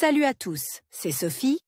Salut à tous, c'est Sophie.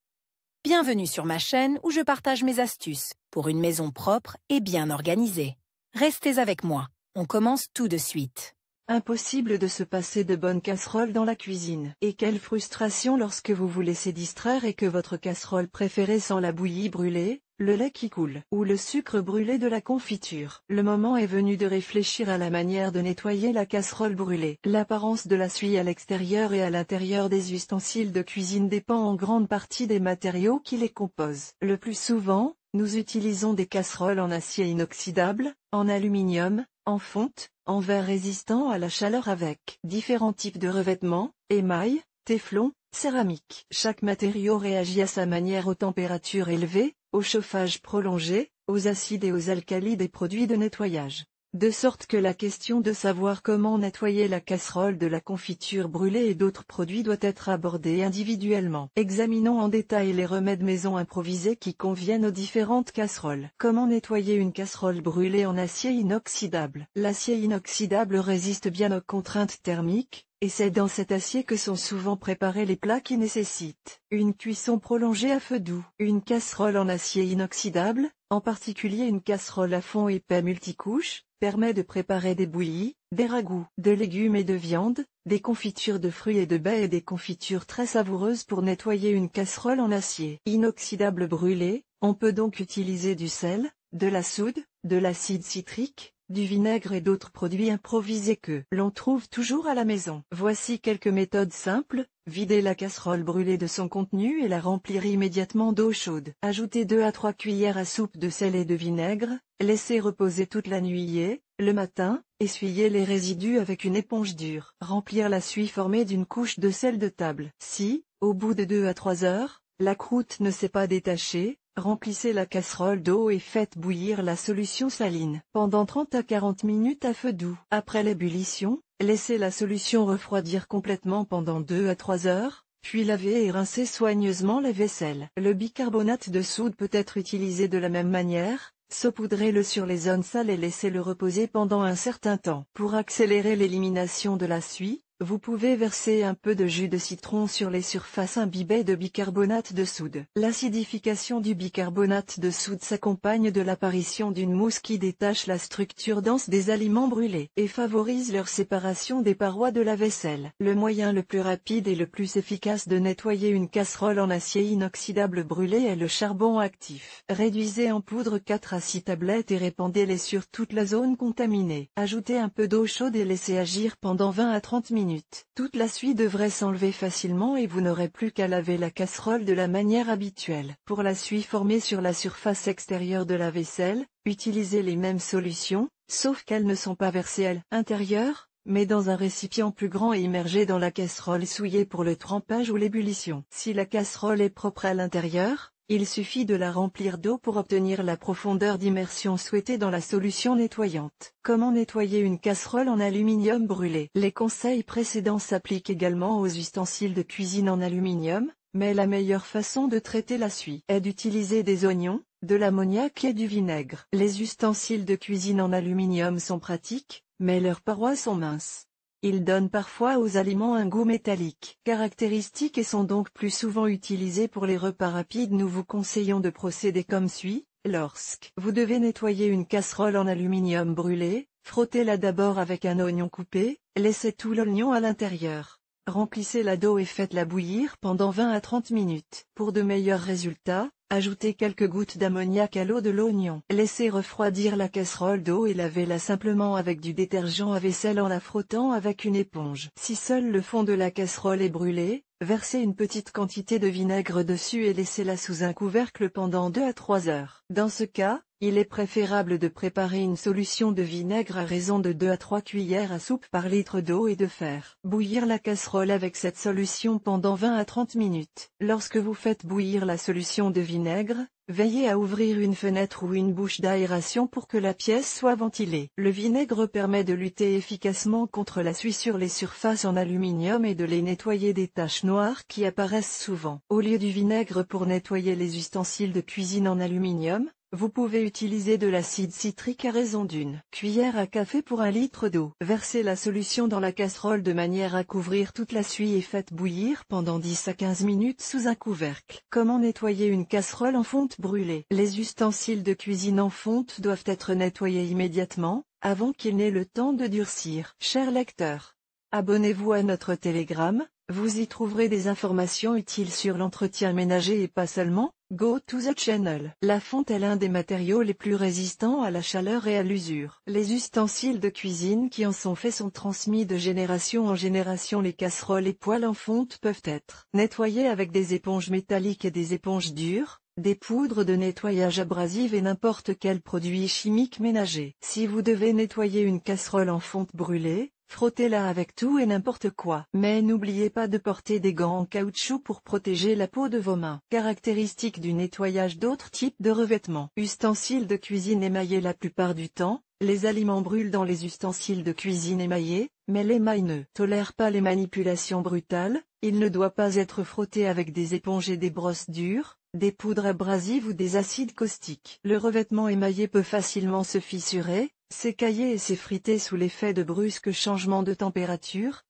Bienvenue sur ma chaîne où je partage mes astuces pour une maison propre et bien organisée. Restez avec moi, on commence tout de suite. Impossible de se passer de bonnes casseroles dans la cuisine. Et quelle frustration lorsque vous vous laissez distraire et que votre casserole préférée sent la bouillie brûlée, le lait qui coule, ou le sucre brûlé de la confiture. Le moment est venu de réfléchir à la manière de nettoyer la casserole brûlée. L'apparence de la suie à l'extérieur et à l'intérieur des ustensiles de cuisine dépend en grande partie des matériaux qui les composent. Le plus souvent, nous utilisons des casseroles en acier inoxydable, en aluminium, en fonte, en verre résistant à la chaleur avec différents types de revêtements, émail, téflon, céramique. Chaque matériau réagit à sa manière aux températures élevées, au chauffage prolongé, aux acides et aux alcalis des produits de nettoyage. De sorte que la question de savoir comment nettoyer la casserole de la confiture brûlée et d'autres produits doit être abordée individuellement. Examinons en détail les remèdes maison improvisés qui conviennent aux différentes casseroles. Comment nettoyer une casserole brûlée en acier inoxydable? L'acier inoxydable résiste bien aux contraintes thermiques, et c'est dans cet acier que sont souvent préparés les plats qui nécessitent une cuisson prolongée à feu doux. Une casserole en acier inoxydable, en particulier une casserole à fond épais multicouche, permet de préparer des bouillies, des ragoûts, de légumes et de viande, des confitures de fruits et de baies et des confitures très savoureuses. Pour nettoyer une casserole en acier inoxydable brûlée, on peut donc utiliser du sel, de la soude, de l'acide citrique, du vinaigre et d'autres produits improvisés que l'on trouve toujours à la maison. Voici quelques méthodes simples. Videz la casserole brûlée de son contenu et la remplir immédiatement d'eau chaude. Ajoutez 2 à 3 cuillères à soupe de sel et de vinaigre, laissez reposer toute la nuit et, le matin, essuyez les résidus avec une éponge dure. Remplir la suie formée d'une couche de sel de table. Si, au bout de 2 à 3 heures, la croûte ne s'est pas détachée, remplissez la casserole d'eau et faites bouillir la solution saline pendant 30 à 40 minutes à feu doux. Après l'ébullition, laissez la solution refroidir complètement pendant 2 à 3 heures, puis lavez et rincez soigneusement la vaisselle. Le bicarbonate de soude peut être utilisé de la même manière. Saupoudrez-le sur les zones sales et laissez-le reposer pendant un certain temps. Pour accélérer l'élimination de la suie, vous pouvez verser un peu de jus de citron sur les surfaces imbibées de bicarbonate de soude. L'acidification du bicarbonate de soude s'accompagne de l'apparition d'une mousse qui détache la structure dense des aliments brûlés et favorise leur séparation des parois de la vaisselle. Le moyen le plus rapide et le plus efficace de nettoyer une casserole en acier inoxydable brûlée est le charbon actif. Réduisez en poudre 4 à 6 tablettes et répandez-les sur toute la zone contaminée. Ajoutez un peu d'eau chaude et laissez agir pendant 20 à 30 minutes. Toute la suie devrait s'enlever facilement et vous n'aurez plus qu'à laver la casserole de la manière habituelle. Pour la suie formée sur la surface extérieure de la vaisselle, utilisez les mêmes solutions, sauf qu'elles ne sont pas versées à l'intérieur, mais dans un récipient plus grand et immergé dans la casserole souillée pour le trempage ou l'ébullition. Si la casserole est propre à l'intérieur, il suffit de la remplir d'eau pour obtenir la profondeur d'immersion souhaitée dans la solution nettoyante. Comment nettoyer une casserole en aluminium brûlé? Les conseils précédents s'appliquent également aux ustensiles de cuisine en aluminium, mais la meilleure façon de traiter la suie est d'utiliser des oignons, de l'ammoniac et du vinaigre. Les ustensiles de cuisine en aluminium sont pratiques, mais leurs parois sont minces. Ils donnent parfois aux aliments un goût métallique caractéristique et sont donc plus souvent utilisés pour les repas rapides. Nous vous conseillons de procéder comme suit. Lorsque vous devez nettoyer une casserole en aluminium brûlé, frottez-la d'abord avec un oignon coupé, laissez tout l'oignon à l'intérieur. Remplissez-la d'eau et faites-la bouillir pendant 20 à 30 minutes. Pour de meilleurs résultats, ajoutez quelques gouttes d'ammoniac à l'eau de l'oignon. Laissez refroidir la casserole d'eau et lavez-la simplement avec du détergent à vaisselle en la frottant avec une éponge. Si seul le fond de la casserole est brûlé, versez une petite quantité de vinaigre dessus et laissez-la sous un couvercle pendant 2 à 3 heures. Dans ce cas, il est préférable de préparer une solution de vinaigre à raison de 2 à 3 cuillères à soupe par litre d'eau et de faire bouillir la casserole avec cette solution pendant 20 à 30 minutes. Lorsque vous faites bouillir la solution de vinaigre, veillez à ouvrir une fenêtre ou une bouche d'aération pour que la pièce soit ventilée. Le vinaigre permet de lutter efficacement contre la suie sur les surfaces en aluminium et de les nettoyer des taches noires qui apparaissent souvent. Au lieu du vinaigre pour nettoyer les ustensiles de cuisine en aluminium, Vous pouvez utiliser de l'acide citrique à raison d'une cuillère à café pour 1 litre d'eau. Versez la solution dans la casserole de manière à couvrir toute la suie et faites bouillir pendant 10 à 15 minutes sous un couvercle. Comment nettoyer une casserole en fonte brûlée? Les ustensiles de cuisine en fonte doivent être nettoyés immédiatement, avant qu'ils n'aient le temps de durcir. Chers lecteurs, abonnez-vous à notre Telegram, vous y trouverez des informations utiles sur l'entretien ménager et pas seulement. Go to the channel. La fonte est l'un des matériaux les plus résistants à la chaleur et à l'usure. Les ustensiles de cuisine qui en sont faits sont transmis de génération en génération. Les casseroles et poêles en fonte peuvent être nettoyés avec des éponges métalliques et des éponges dures, des poudres de nettoyage abrasives et n'importe quel produit chimique ménager. Si vous devez nettoyer une casserole en fonte brûlée, frottez-la avec tout et n'importe quoi. Mais n'oubliez pas de porter des gants en caoutchouc pour protéger la peau de vos mains. Caractéristiques du nettoyage d'autres types de revêtements. Ustensiles de cuisine émaillés. La plupart du temps, les aliments brûlent dans les ustensiles de cuisine émaillés, mais l'émail ne tolère pas les manipulations brutales. Il ne doit pas être frotté avec des éponges et des brosses dures, des poudres abrasives ou des acides caustiques. Le revêtement émaillé peut facilement se fissurer, s'écailler et s'effriter sous l'effet de brusques changements de température,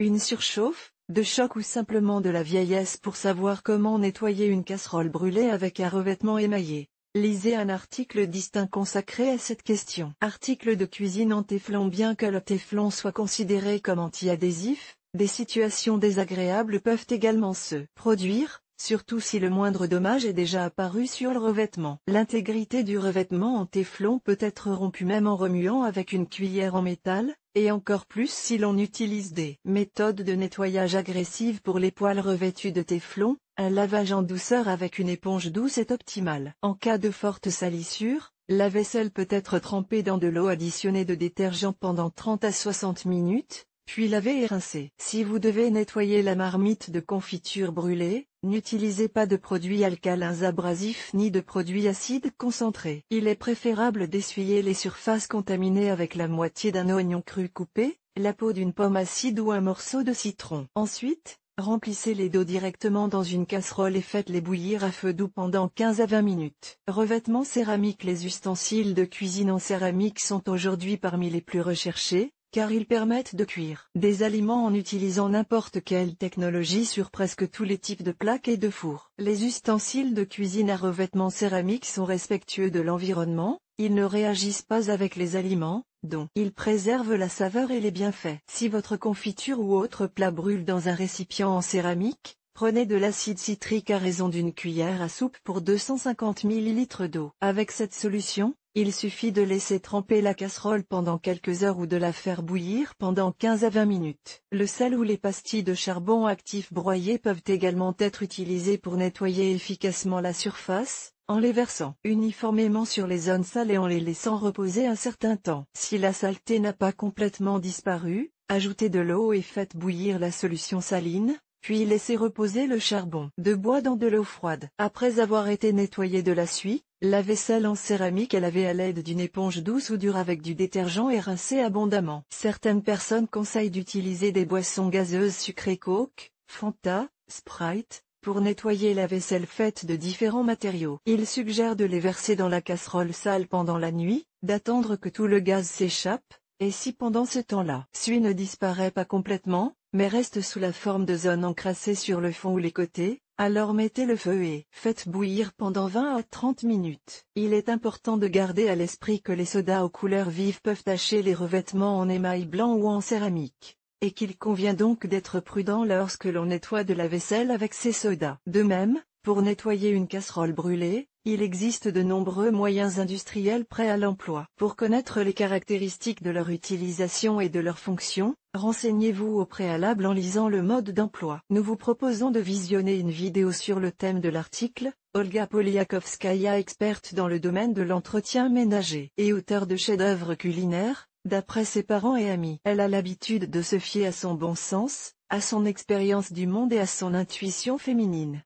une surchauffe, de choc ou simplement de la vieillesse. Pour savoir comment nettoyer une casserole brûlée avec un revêtement émaillé, lisez un article distinct consacré à cette question. Article de cuisine en téflon. Bien que le téflon soit considéré comme anti-adhésif, des situations désagréables peuvent également se produire, surtout si le moindre dommage est déjà apparu sur le revêtement. L'intégrité du revêtement en téflon peut être rompue même en remuant avec une cuillère en métal, et encore plus si l'on utilise des méthodes de nettoyage agressives pour les poêles revêtus de téflon. Un lavage en douceur avec une éponge douce est optimal. En cas de forte salissure, la vaisselle peut être trempée dans de l'eau additionnée de détergent pendant 30 à 60 minutes, puis laver et rincer. Si vous devez nettoyer la marmite de confiture brûlée, n'utilisez pas de produits alcalins abrasifs ni de produits acides concentrés. Il est préférable d'essuyer les surfaces contaminées avec la moitié d'un oignon cru coupé, la peau d'une pomme acide ou un morceau de citron. Ensuite, remplissez-les d'eau directement dans une casserole et faites-les bouillir à feu doux pendant 15 à 20 minutes. Revêtement céramique. Les ustensiles de cuisine en céramique sont aujourd'hui parmi les plus recherchés, car ils permettent de cuire des aliments en utilisant n'importe quelle technologie sur presque tous les types de plaques et de fours. Les ustensiles de cuisine à revêtement céramique sont respectueux de l'environnement, ils ne réagissent pas avec les aliments, donc ils préservent la saveur et les bienfaits. Si votre confiture ou autre plat brûle dans un récipient en céramique, prenez de l'acide citrique à raison d'une cuillère à soupe pour 250 ml d'eau. Avec cette solution, il suffit de laisser tremper la casserole pendant quelques heures ou de la faire bouillir pendant 15 à 20 minutes. Le sel ou les pastilles de charbon actif broyées peuvent également être utilisées pour nettoyer efficacement la surface, en les versant uniformément sur les zones sales et en les laissant reposer un certain temps. Si la saleté n'a pas complètement disparu, ajoutez de l'eau et faites bouillir la solution saline, puis laissez reposer le charbon de bois dans de l'eau froide. Après avoir été nettoyé de la suie, la vaisselle en céramique est lavée à l'aide d'une éponge douce ou dure avec du détergent et rincée abondamment. Certaines personnes conseillent d'utiliser des boissons gazeuses sucrées Coke, Fanta, Sprite, pour nettoyer la vaisselle faite de différents matériaux. Ils suggèrent de les verser dans la casserole sale pendant la nuit, d'attendre que tout le gaz s'échappe, et si pendant ce temps-là, suie ne disparaît pas complètement, mais reste sous la forme de zones encrassées sur le fond ou les côtés, alors mettez le feu et faites bouillir pendant 20 à 30 minutes. Il est important de garder à l'esprit que les sodas aux couleurs vives peuvent tacher les revêtements en émail blanc ou en céramique, et qu'il convient donc d'être prudent lorsque l'on nettoie de la vaisselle avec ces sodas. De même, pour nettoyer une casserole brûlée, il existe de nombreux moyens industriels prêts à l'emploi. Pour connaître les caractéristiques de leur utilisation et de leur fonction, renseignez-vous au préalable en lisant le mode d'emploi. Nous vous proposons de visionner une vidéo sur le thème de l'article. Olga Poliakovskaya, experte dans le domaine de l'entretien ménager et auteure de chefs-d'œuvre culinaires, d'après ses parents et amis. Elle a l'habitude de se fier à son bon sens, à son expérience du monde et à son intuition féminine.